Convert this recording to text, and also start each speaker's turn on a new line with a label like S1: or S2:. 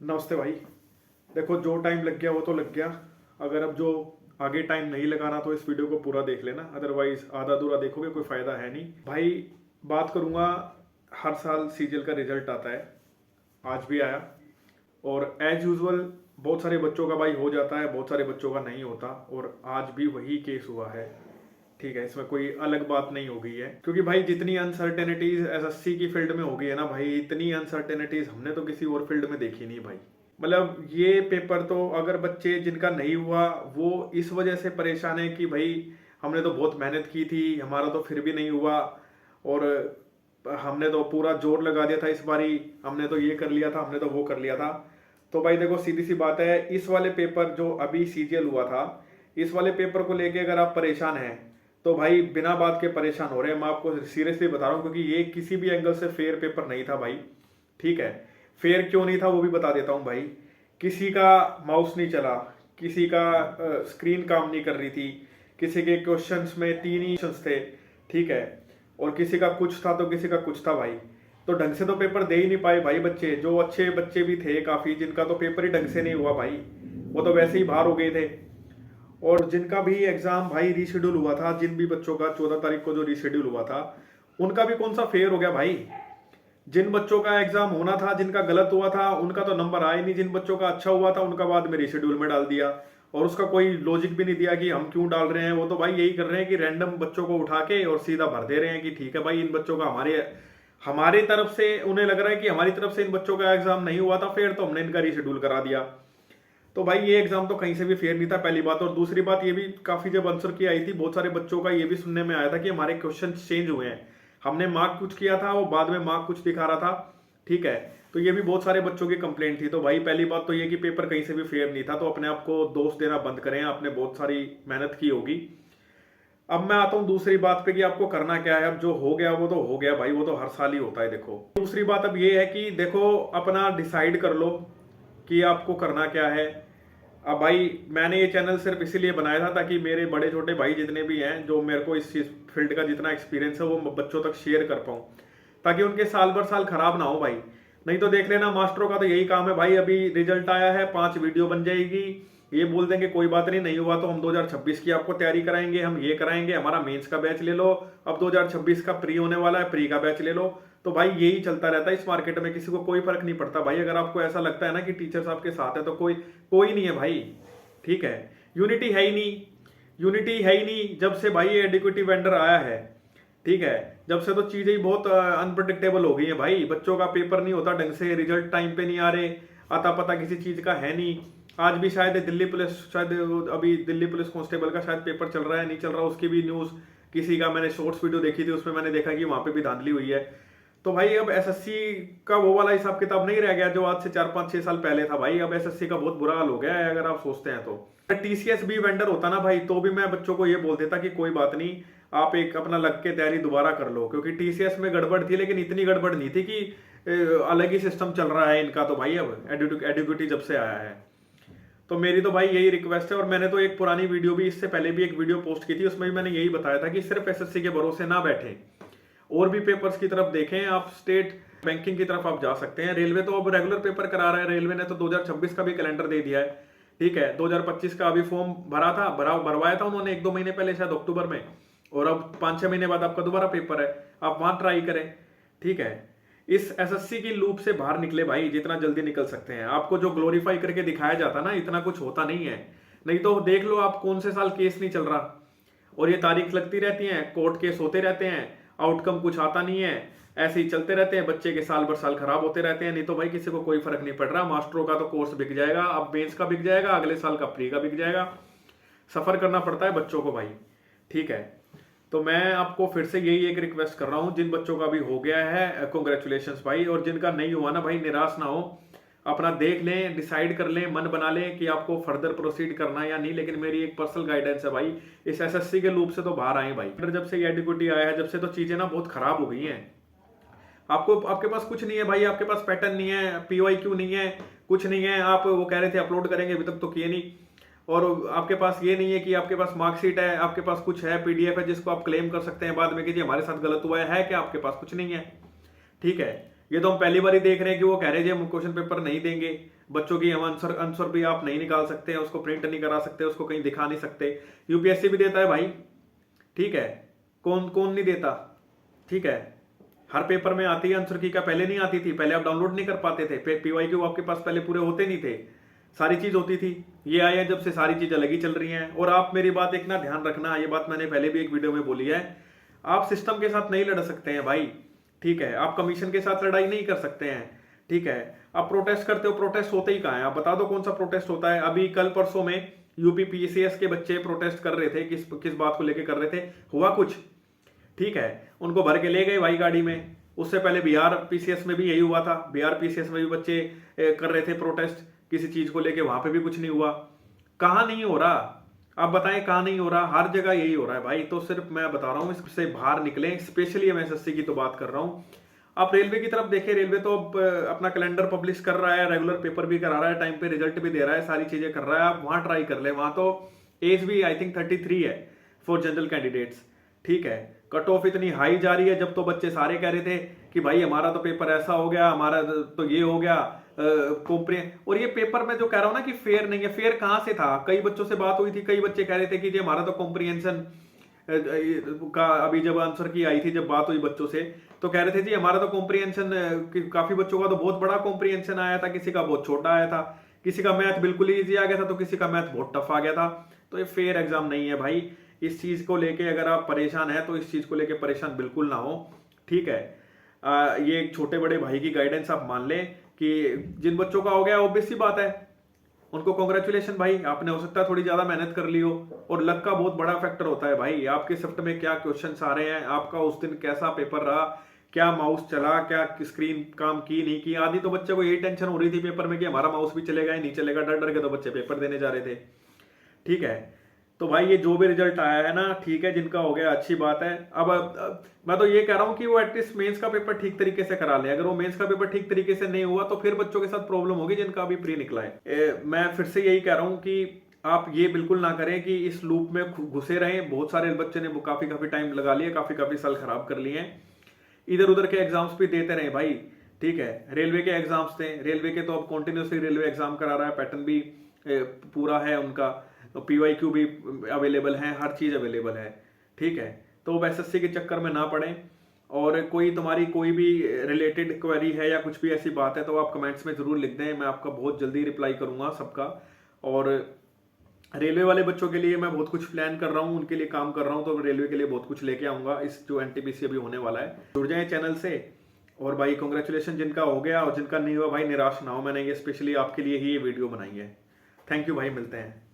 S1: नमस्ते भाई। देखो, जो टाइम लग गया वो तो लग गया। अगर अब जो आगे टाइम नहीं लगाना तो इस वीडियो को पूरा देख लेना, अदरवाइज आधा अधूरा देखोगे कोई फायदा है नहीं भाई। बात करूंगा, हर साल सीजीएल का रिजल्ट आता है, आज भी आया। और एज यूजुअल बहुत सारे बच्चों का भाई हो जाता है, बहुत सारे बच्चों का नहीं होता, और आज भी वही केस हुआ है। ठीक है, इसमें कोई अलग बात नहीं हो गई है, क्योंकि भाई जितनी अनसर्टेनिटीज एसएससी की फील्ड में हो गई है ना भाई, इतनी अनसर्टेनिटीज हमने तो किसी और फील्ड में देखी नहीं भाई। मतलब ये पेपर तो अगर बच्चे जिनका नहीं हुआ वो इस वजह से परेशान है कि भाई हमने तो बहुत मेहनत की थी, हमारा तो फिर भी नहीं हुआ, और हमने तो पूरा जोर लगा दिया था इस बारी, हमने तो ये कर लिया था, हमने तो वो कर लिया था। तो भाई देखो, सीधी सी बात है, इस वाले पेपर जो अभी सीजीएल हुआ था, इस वाले पेपर को लेके अगर आप परेशान हैं तो भाई बिना बात के परेशान हो रहे हैं। मैं आपको सीरियसली बता रहा हूँ, क्योंकि ये किसी भी एंगल से फेयर पेपर नहीं था भाई। ठीक है, फेयर क्यों नहीं था वो भी बता देता हूँ भाई। किसी का माउस नहीं चला, किसी का स्क्रीन काम नहीं कर रही थी, किसी के क्वेश्चंस में 3 ही क्वेश्चंस थे। ठीक है, और किसी का कुछ था तो किसी का कुछ था भाई। तो ढंग से तो पेपर दे ही नहीं पाए भाई बच्चे। जो अच्छे बच्चे भी थे काफी, जिनका तो पेपर ही ढंग से नहीं हुआ भाई, वो तो वैसे ही बाहर हो गए थे। और जिनका भी एग्जाम भाई रीशेड्यूल हुआ था, जिन भी बच्चों का 14 तारीख को जो रीशेड्यूल हुआ था, उनका भी कौन सा फेयर हो गया भाई। जिन बच्चों का एग्जाम होना था, जिनका गलत हुआ था, उनका तो नंबर आया नहीं। जिन बच्चों का अच्छा हुआ था उनका बाद में रीशेड्यूल में डाल दिया, और उसका कोई लॉजिक भी नहीं दिया कि हम क्यों डाल रहे हैं। वो तो भाई यही कर रहे हैं कि रैंडम बच्चों को उठा के और सीधा भर दे रहे हैं कि ठीक है भाई, इन बच्चों का हमारी तरफ से उन्हें लग रहा है कि हमारी तरफ से इन बच्चों का एग्जाम नहीं हुआ था फेयर, तो हमने इनका रीशेड्यूल करा दिया। तो भाई ये एग्जाम तो कहीं से भी फेयर नहीं था, पहली बात। और दूसरी बात ये भी, काफी जब आंसर की आई थी, बहुत सारे बच्चों का ये भी सुनने में आया था कि हमारे क्वेश्चन चेंज हुए हैं, हमने मार्क कुछ किया था, वो बाद में मार्क कुछ दिखा रहा था। ठीक है, तो ये भी बहुत सारे बच्चों की कंप्लेंट थी। तो भाई पहली बात तो ये कि पेपर कहीं से भी फेयर नहीं था, तो अपने आप को दोष देना बंद करें, आपने बहुत सारी मेहनत की होगी। अब मैं आता हूं दूसरी बात पे कि आपको करना क्या है। अब जो हो गया वो तो हो गया भाई, वो तो हर साल ही होता है। देखो, दूसरी बात अब ये है कि देखो, अपना डिसाइड कर लो कि आपको करना क्या है। अब भाई मैंने ये चैनल सिर्फ इसीलिए बनाया था ताकि मेरे बड़े छोटे भाई जितने भी हैं, जो मेरे को इस फील्ड का जितना एक्सपीरियंस है वो बच्चों तक शेयर कर पाऊँ, ताकि उनके साल भर साल खराब ना हो भाई। नहीं तो देख लेना, मास्टरों का तो यही काम है भाई। अभी रिजल्ट आया है, 5 वीडियो बन जाएगी, ये बोल देंगे कोई बात नहीं, नहीं हुआ तो हम 2026 की आपको तैयारी कराएंगे, हम ये कराएंगे, हमारा मेंस का बैच ले लो, अब 2026 का प्री होने वाला है, प्री का बैच ले लो। तो भाई यही चलता रहता है इस मार्केट में, किसी को कोई फर्क नहीं पड़ता भाई। अगर आपको ऐसा लगता है ना कि टीचर्स आपके साथ है, तो कोई कोई नहीं है भाई। ठीक है, यूनिटी है ही नहीं, यूनिटी है ही नहीं जब से भाई ये एडिक्विटी वेंडर आया है। ठीक है, जब से तो चीजें ही बहुत अनप्रडिक्टेबल हो गई है भाई। बच्चों का पेपर नहीं होता ढंग से, रिजल्ट टाइम पे नहीं आ रहे, आता पता किसी चीज का है नहीं। आज भी शायद दिल्ली पुलिस, शायद अभी दिल्ली पुलिस कांस्टेबल का शायद पेपर चल रहा है, नहीं चल रहा, उसकी भी न्यूज किसी का मैंने शॉर्ट्स वीडियो देखी थी, उसमें मैंने देखा कि वहां पे भी धांधली हुई है। तो भाई अब एसएससी का वो वाला हिसाब किताब नहीं रह गया जो आज से 4-5-6 साल पहले था भाई। अब एसएससी का बहुत बुरा हाल हो गया है, अगर आप सोचते हैं तो। टीसीएस भी वेंडर होता ना भाई, तो भी मैं बच्चों को ये बोल देता कि कोई बात नहीं, आप एक अपना लग के तैयारी दोबारा कर लो, क्योंकि टीसीएस में गड़बड़ थी, लेकिन इतनी गड़बड़ नहीं थी कि अलग ही सिस्टम चल रहा है इनका। तो भाई अब एडुकेटी जब से आया है, तो मेरी तो भाई यही रिक्वेस्ट है। और मैंने तो एक पुरानी वीडियो भी, इससे पहले भी एक वीडियो पोस्ट की थी, उसमें भी मैंने यही बताया था कि सिर्फ एसएससी के भरोसे ना बैठे, और भी पेपर्स की तरफ देखें आप। स्टेट बैंकिंग की तरफ आप जा सकते हैं। रेलवे तो अब रेगुलर पेपर करा रहा है, रेलवे ने तो 2026 का भी कैलेंडर दे दिया है। ठीक है, 2025 का अभी फॉर्म भरवाया था उन्होंने 1-2 महीने पहले, शायद अक्टूबर में, और अब 5-6 महीने बाद आपका दोबारा पेपर है, आप वहां ट्राई करें। ठीक है, इस एसएससी की लूप से बाहर निकले भाई, जितना जल्दी निकल सकते हैं। आपको जो ग्लोरीफाई करके दिखाया जाता ना, इतना कुछ होता नहीं है। नहीं तो देख लो आप, कौन से साल केस नहीं चल रहा, और ये तारीख लगती रहती है, कोर्ट केस होते रहते हैं, आउटकम कुछ आता नहीं है, ऐसे ही चलते रहते हैं, बच्चे के साल भर साल खराब होते रहते हैं। नहीं तो भाई किसी को कोई फर्क नहीं पड़ रहा। मास्टरों का तो कोर्स बिक जाएगा, अब मेंस का बिक जाएगा, अगले साल का प्री का बिक जाएगा। सफर करना पड़ता है बच्चों को भाई। ठीक है, तो मैं आपको फिर से यही एक रिक्वेस्ट कर रहा हूं, जिन बच्चों का भी हो गया है कॉन्ग्रेचुलेशंस भाई, और जिनका नहीं हुआ ना भाई, निराश ना हो, अपना देख लें, डिसाइड कर लें, मन बना लें कि आपको फर्दर प्रोसीड करना है या नहीं। लेकिन मेरी एक पर्सनल गाइडेंस है भाई, इस एसएससी के लूप से तो बाहर आए भाई। जब से ये एडिक्विटी आया है, जब से तो चीजें ना बहुत खराब हो गई हैं। आपके पास कुछ नहीं है भाई, आपके पास पैटर्न नहीं है, पीवाईक्यू नहीं है, कुछ नहीं है। आप वो कह रहे थे अपलोड करेंगे, अभी तक तो किए नहीं। और आपके पास ये नहीं है कि आपके पास मार्कशीट है, आपके पास कुछ है, पीडीएफ है जिसको आप क्लेम कर सकते हैं बाद में कि जी हमारे साथ गलत हुआ है क्या? आपके पास कुछ नहीं है। ठीक है, ये तो हम पहली बार ही देख रहे हैं कि वो कह रहे हैं हम क्वेश्चन पेपर नहीं देंगे बच्चों की, हम आंसर आंसर भी आप नहीं निकाल सकते हैं, उसको प्रिंट नहीं करा सकते, उसको कहीं दिखा नहीं सकते। यूपीएससी भी देता है भाई, ठीक है, कौन कौन नहीं देता, ठीक है। हर पेपर में आती है आंसर की, क्या पहले नहीं आती थी? पहले आप डाउनलोड नहीं कर पाते थे, पीवाईक्यू आपके पास पहले पूरे होते नहीं थे, सारी चीज होती थी। ये आया जब से सारी चीज अलग ही चल रही हैं। और आप मेरी बात एक ना ध्यान रखना, ये बात मैंने पहले भी एक वीडियो में बोली है, आप सिस्टम के साथ नहीं लड़ सकते हैं भाई, ठीक है। आप कमीशन के साथ लड़ाई नहीं कर सकते हैं, ठीक है। आप प्रोटेस्ट करते हो, प्रोटेस्ट होते ही कहाँ है? आप बता दो कौन सा प्रोटेस्ट होता है? अभी कल परसों में यूपी पीसीएस के बच्चे प्रोटेस्ट कर रहे थे, किस बात को लेकर कर रहे थे? हुआ कुछ? ठीक है, उनको भर के ले गए भाई गाड़ी में। उससे पहले बिहार पीसीएस में भी यही हुआ था, बिहार पीसीएस में भी बच्चे कर रहे थे प्रोटेस्ट किसी चीज को लेके, वहां पे भी कुछ नहीं हुआ। कहां नहीं हो रहा? आप बताएं कहां नहीं हो रहा? हर जगह यही हो रहा है भाई। तो सिर्फ मैं बता रहा हूं इससे बाहर निकलें, स्पेशली एमएसएससी की तो बात कर रहा हूं। आप रेलवे की तरफ देखें, रेलवे तो अब अपना कैलेंडर पब्लिश कर रहा है, रेगुलर पेपर भी करा रहा है, टाइम पे रिजल्ट भी दे रहा है, सारी चीजें कर रहा है। आप वहां ट्राई कर ले, वहां तो एज भी आई थिंक 33 है फॉर जनरल कैंडिडेट्स, ठीक है। कट ऑफ इतनी हाई जा रही है, जब तो बच्चे सारे कह रहे थे कि भाई हमारा तो पेपर ऐसा हो गया, हमारा तो ये हो गया और ये पेपर में जो कह रहा हूं ना कि फेयर नहीं है, फेयर कहां से था? कई बच्चों से बात हुई थी, कई बच्चे कह रहे थे कि जी हमारा तो कॉम्प्रिहेंशन का, अभी जब आंसर की आई थी, जब बात हुई बच्चों से, तो कह रहे थे जी हमारा तो कॉम्प्रिहेंशन, काफी बच्चों का तो बहुत बड़ा कॉम्प्रिहेंशन आया था, किसी का बहुत छोटा आया था, किसी का मैथ बिल्कुल ही ईजी आ गया था, तो किसी का मैथ बहुत टफ आ गया था। तो ये फेयर एग्जाम नहीं है भाई। इस चीज को लेके अगर आप परेशान है तो इस चीज को लेके परेशान बिल्कुल ना हो, ठीक है। ये एक छोटे बड़े भाई की गाइडेंस आप मान लें कि जिन बच्चों का हो गया ऑब्वियस सी बात है, उनको कॉन्ग्रेचुलेशन भाई, आपने हो सकता है थोड़ी ज्यादा मेहनत कर ली हो, और लक का बहुत बड़ा फैक्टर होता है भाई। आपके शिफ्ट में क्या क्वेश्चन आ रहे हैं, आपका उस दिन कैसा पेपर रहा, क्या माउस चला, क्या स्क्रीन काम की नहीं की। आदि तो बच्चे को यही टेंशन हो रही थी पेपर में कि हमारा माउस भी चलेगा या नहीं चलेगा, डर डर के तो बच्चे पेपर देने जा रहे थे, ठीक है। तो भाई ये जो भी रिजल्ट आया है ना, ठीक है, जिनका हो गया अच्छी बात है। अब मैं तो ये कह रहा हूं कि वो एटलीस्ट मेंस का पेपर ठीक तरीके से करा ले। अगर वो मेंस का पेपर ठीक तरीके से नहीं हुआ तो फिर बच्चों के साथ प्रॉब्लम होगी जिनका अभी प्री निकला है। मैं फिर से यही कह रहा हूं कि आप ये बिल्कुल ना करें कि इस लूप में घुसे रहें। बहुत सारे बच्चे ने काफी टाइम लगा लिया, काफी साल खराब कर लिए हैं। इधर उधर के एग्जाम्स भी देते रहे भाई, ठीक है। रेलवे के एग्जाम्स थे, रेलवे के तो अब कॉन्टिन्यूसली रेलवे एग्जाम करा रहा है, पैटर्न भी पूरा है उनका, तो पीवाईक्यू भी अवेलेबल है, हर चीज अवेलेबल है, ठीक है। तो अब एसएससी के चक्कर में ना पड़े। और कोई तुम्हारी कोई भी रिलेटेड क्वेरी है या कुछ भी ऐसी बात है तो आप कमेंट्स में जरूर लिख दें, मैं आपका बहुत जल्दी रिप्लाई करूंगा सबका। और रेलवे वाले बच्चों के लिए मैं बहुत कुछ प्लान कर रहा हूँ, उनके लिए काम कर रहा हूँ, तो रेलवे के लिए बहुत कुछ लेके आऊंगा इस जो एनटीपीसी अभी होने वाला है। जुड़ जाए चैनल से। और भाई कांग्रेचुलेशन जिनका हो गया, और जिनका नहीं हुआ भाई निराश ना हो, मैंने ये स्पेशली आपके लिए ही ये वीडियो बनाई है। थैंक यू भाई, मिलते हैं।